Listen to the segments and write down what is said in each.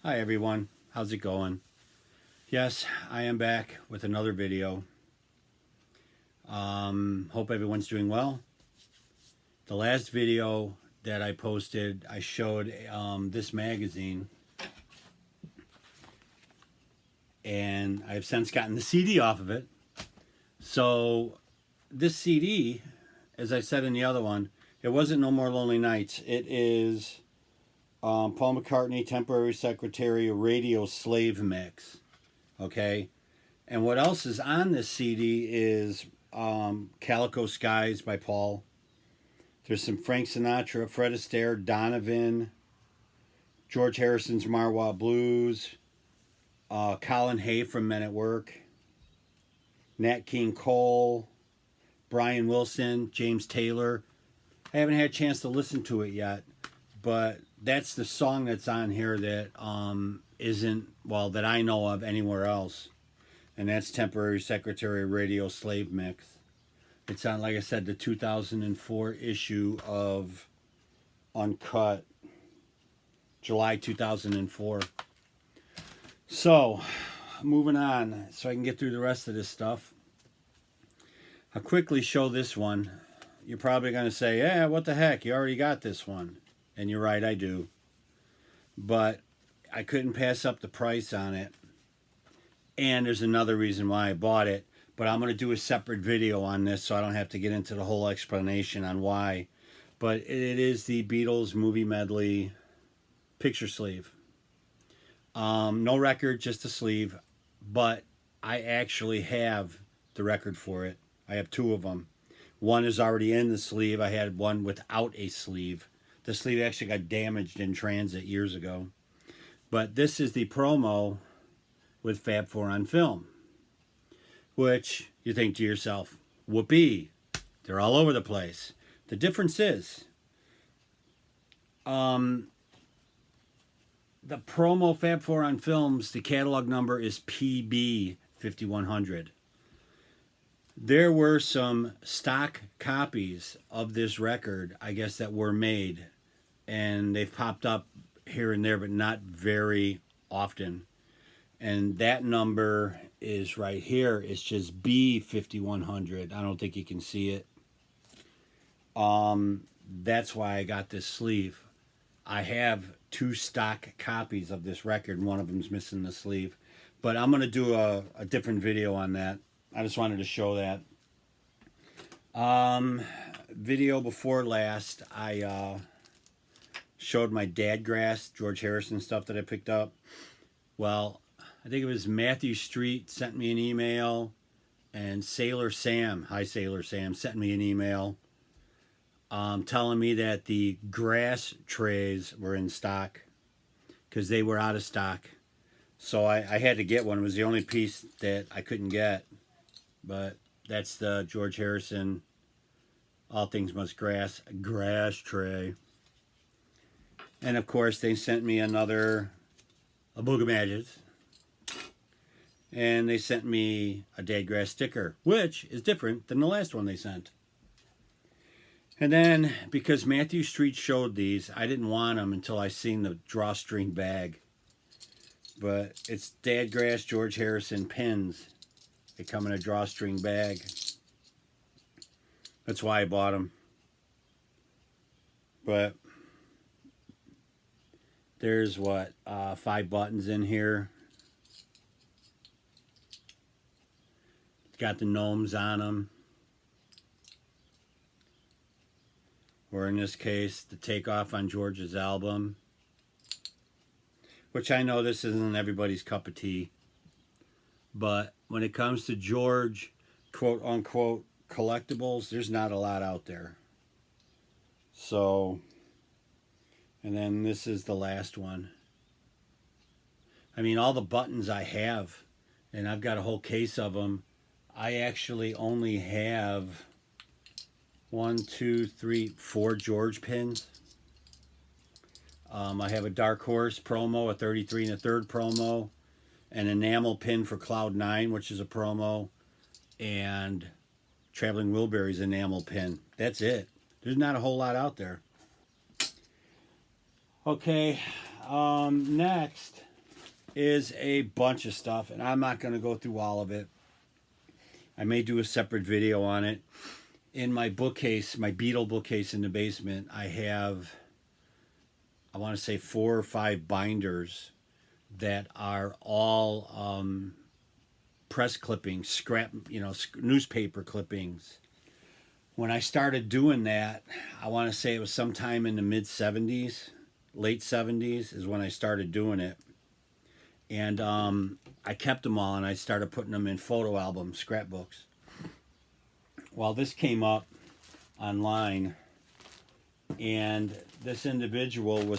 Hi everyone, how's it going? Yes, I am back with another video. Hope everyone's doing well. The last video that I posted, I showed this magazine, and I've since gotten the CD off of it. So this CD, as I said in the other one, it wasn't No More Lonely Nights. It is Paul McCartney, Temporary Secretary, Radio Slave Mix. Okay? And what else is on this CD is Calico Skies by Paul. There's some Frank Sinatra, Fred Astaire, Donovan, George Harrison's Marwa Blues, Colin Hay from Men at Work, Nat King Cole, Brian Wilson, James Taylor. I haven't had a chance to listen to it yet, but that's the song that's on here that isn't, well, that I know of anywhere else. And that's Temporary Secretary Radio Slave Mix. It's on, like I said, the 2004 issue of Uncut, July 2004. So, moving on, so I can get through the rest of this stuff. I'll quickly show this one. You're probably going to say, yeah, what the heck, you already got this one. And you're right, I do. But I couldn't pass up the price on it. And there's another reason why I bought it. But I'm going to do a separate video on this so I don't have to get into the whole explanation on why. But it is the Beatles movie medley picture sleeve. No record, just a sleeve. But I actually have the record for it. I have two of them. One is already in the sleeve. I had one without a sleeve. The sleeve actually got damaged in transit years ago. But this is the promo with Fab 4 on film. Which you think to yourself, whoopee, they're all over the place. The difference is, the promo Fab 4 on films, the catalog number is PB 5100. There were some stock copies of this record, I guess, that were made, and they've popped up here and there, but not very often. And that number is right here. It's just B5100. I don't think you can see it. That's why I got this sleeve. I have two stock copies of this record, and one of them's missing the sleeve. But I'm going to do a different video on that. I just wanted to show that. Video before last, I showed my Dadgrass, George Harrison stuff that I picked up. Well, I think it was Matthew Street sent me an email, and Sailor Sam, hi Sailor Sam, sent me an email telling me that the grass trays were in stock because they were out of stock. So I had to get one. It was the only piece that I couldn't get. But that's the George Harrison All Things Must Grass tray. And of course they sent me another a Book of Magics. And they sent me a Dadgrass sticker, which is different than the last one they sent. And then, because Matthew Street showed these, I didn't want them until I seen the drawstring bag. But it's Dadgrass George Harrison pins. They come in a drawstring bag. That's why I bought them. But there's what, 5 buttons in here. Got the gnomes on them. Or in this case, the takeoff on George's album. Which I know this isn't everybody's cup of tea. But when it comes to George, quote unquote, collectibles, there's not a lot out there. So, and then this is the last one. I mean, all the buttons I have, and I've got a whole case of them. I actually only have 1, 2, 3, 4 George pins. I have a Dark Horse promo, a 33 1/3 promo, an enamel pin for Cloud 9, which is a promo, and Traveling Wilburys enamel pin. That's it. There's not a whole lot out there. Okay, next is a bunch of stuff, and I'm not going to go through all of it. I may do a separate video on it. In my bookcase, my Beatle bookcase in the basement, I have, I want to say 4 or 5 binders that are all press clippings, scrap, newspaper clippings. When I started doing that, I want to say it was sometime in the mid 70s, late 70s is when I started doing it. And I kept them all, and I started putting them in photo albums, scrapbooks. Well, this came up online, and this individual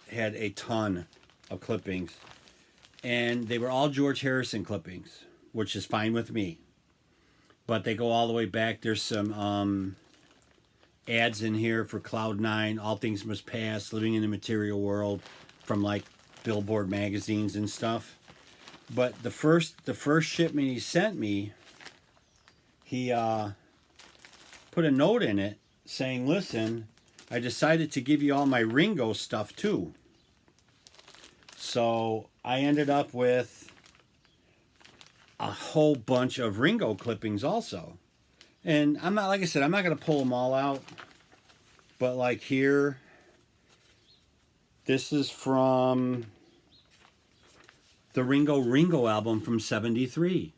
had a ton of clippings, and they were all George Harrison clippings, which is fine with me. But they go all the way back. There's some ads in here for Cloud9, All Things Must Pass, Living in the Material World, from like Billboard magazines and stuff. But the first shipment he sent me, he put a note in it saying, listen, I decided to give you all my Ringo stuff too. So I ended up with a whole bunch of Ringo clippings also. And I'm not, like I said, I'm not going to pull them all out. But like here, this is from the Ringo album from '73.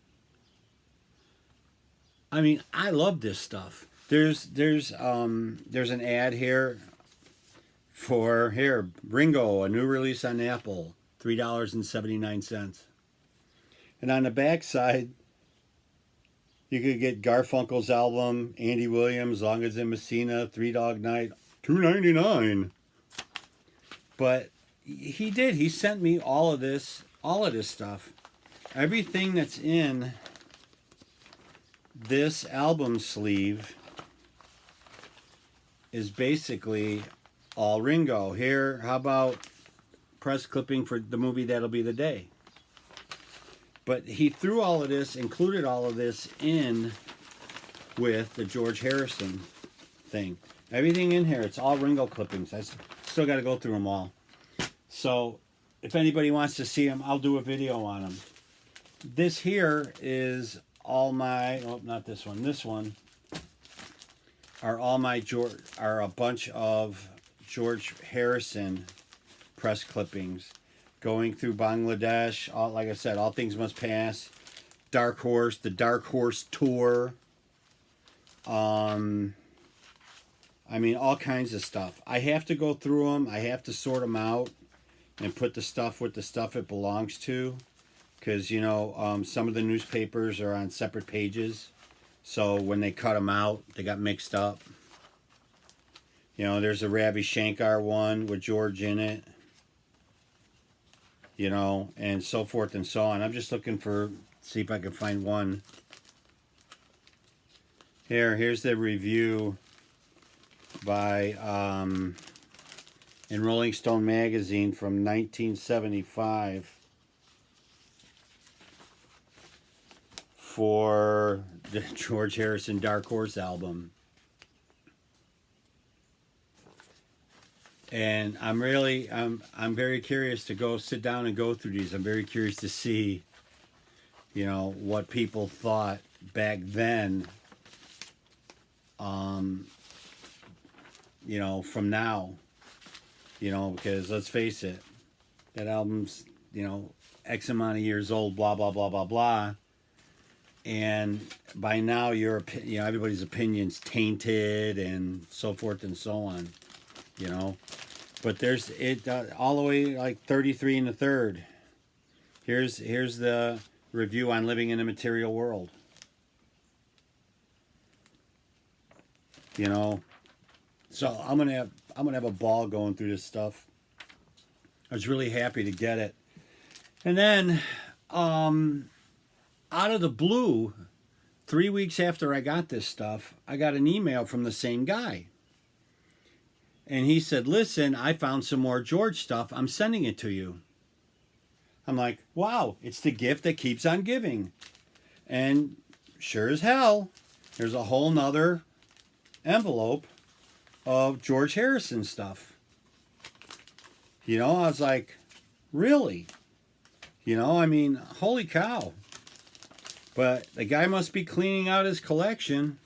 I mean, I love this stuff. There's an ad here for Ringo, a new release on Apple, $3.79. And on the back side, you could get Garfunkel's album, Andy Williams, Long as in Messina, Three Dog Night, $2.99. But he sent me all of this stuff. Everything that's in this album sleeve is basically all Ringo. Here, how about press clipping for the movie That'll Be the Day? But he threw all of this, included all of this in with the George Harrison thing. Everything in here, it's all Ringo clippings. I still got to go through them all. So if anybody wants to see them, I'll do a video on them. This here is all my, oh, not this one. This one are all my are a bunch of George Harrison press clippings. Going through Bangladesh, like I said, All Things Must Pass, Dark Horse, the Dark Horse Tour. I mean, all kinds of stuff. I have to go through them. I have to sort them out and put the stuff with the stuff it belongs to. Because, some of the newspapers are on separate pages. So when they cut them out, they got mixed up. There's a Ravi Shankar one with George in it. And so forth and so on. I'm just looking see if I can find one. Here's the review by, in Rolling Stone magazine from 1975 for the George Harrison Dark Horse album. And I'm very curious to go sit down and go through these. I'm very curious to see, what people thought back then, from now, because let's face it, that album's, X amount of years old, blah, blah, blah, blah, blah. And by now, everybody's opinion's tainted and so forth and so on, But there's it all the way like 33 and a third. Here's the review on Living in a Material World. So I'm gonna have a ball going through this stuff. I was really happy to get it. And then out of the blue, 3 weeks after I got this stuff, I got an email from the same guy. And he said, listen, I found some more George stuff. I'm sending it to you. I'm like, wow, it's the gift that keeps on giving. And sure as hell, there's a whole nother envelope of George Harrison stuff. I was like, really? You know, I mean, holy cow. But the guy must be cleaning out his collection,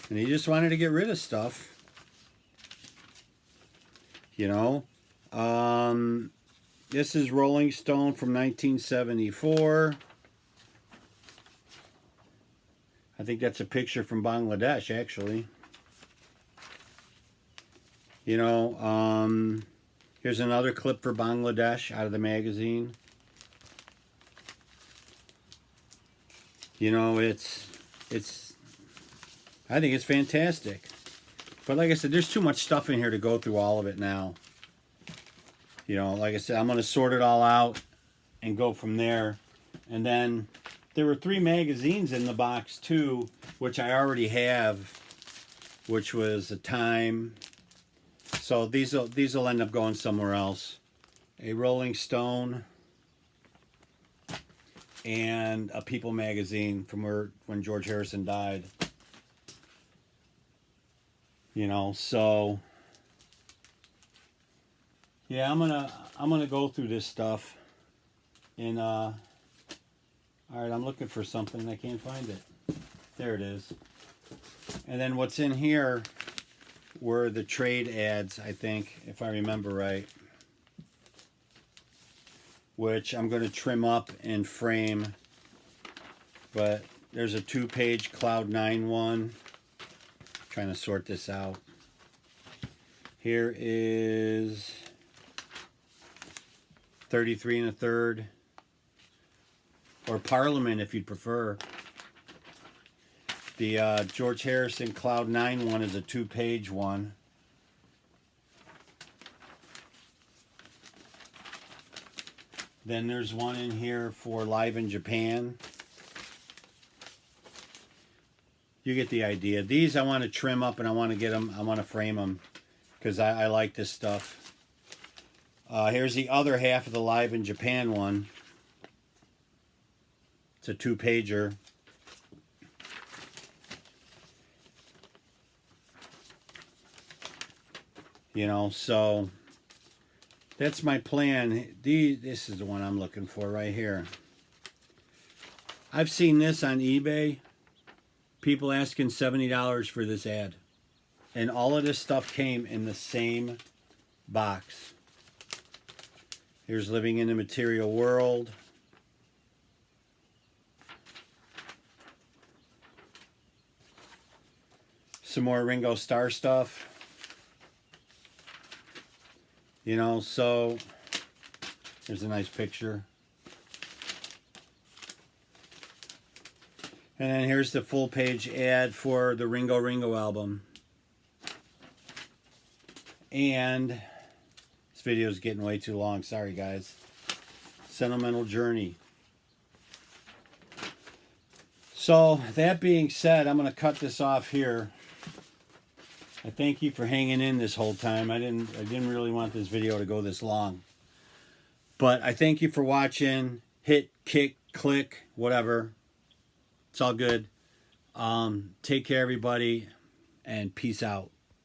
and he just wanted to get rid of stuff. You know, this is Rolling Stone from 1974. I think that's a picture from Bangladesh, actually. You know, here's another clip for Bangladesh out of the magazine. You know, it's I think it's fantastic. But like I said, there's too much stuff in here to go through all of it now. You know, like I said, I'm going to sort it all out and go from there. And then there were 3 magazines in the box too, which I already have, which was a Time. So these will end up going somewhere else. A Rolling Stone and a People magazine from when George Harrison died. You know, so yeah, I'm gonna go through this stuff. And all right, I'm looking for something. I can't find it. There it is. And then what's in here were the trade ads, I think, if I remember right, which I'm going to trim up and frame. But there's a 2-page Cloud 9 one. Trying to sort this out. Here is 33 1/3, or Parliament if you'd prefer. The George Harrison Cloud 9 one is a 2-page one. Then there's one in here for Live in Japan. You get the idea. These I want to trim up and I want to get them, I want to frame them because I like this stuff. Here's the other half of the Live in Japan one. It's a 2-pager. You know, so that's my plan. This is the one I'm looking for right here. I've seen this on eBay. People asking $70 for this ad. And all of this stuff came in the same box. Here's Living in the Material World. Some more Ringo Starr stuff. You know, so there's a nice picture. And then here's the full page ad for the Ringo Ringo album. And this video is getting way too long. Sorry, guys. Sentimental Journey. So, that being said, I'm going to cut this off here. I thank you for hanging in this whole time. I didn't really want this video to go this long. But I thank you for watching. Hit, kick, click, whatever. It's all good. Take care, everybody, and peace out.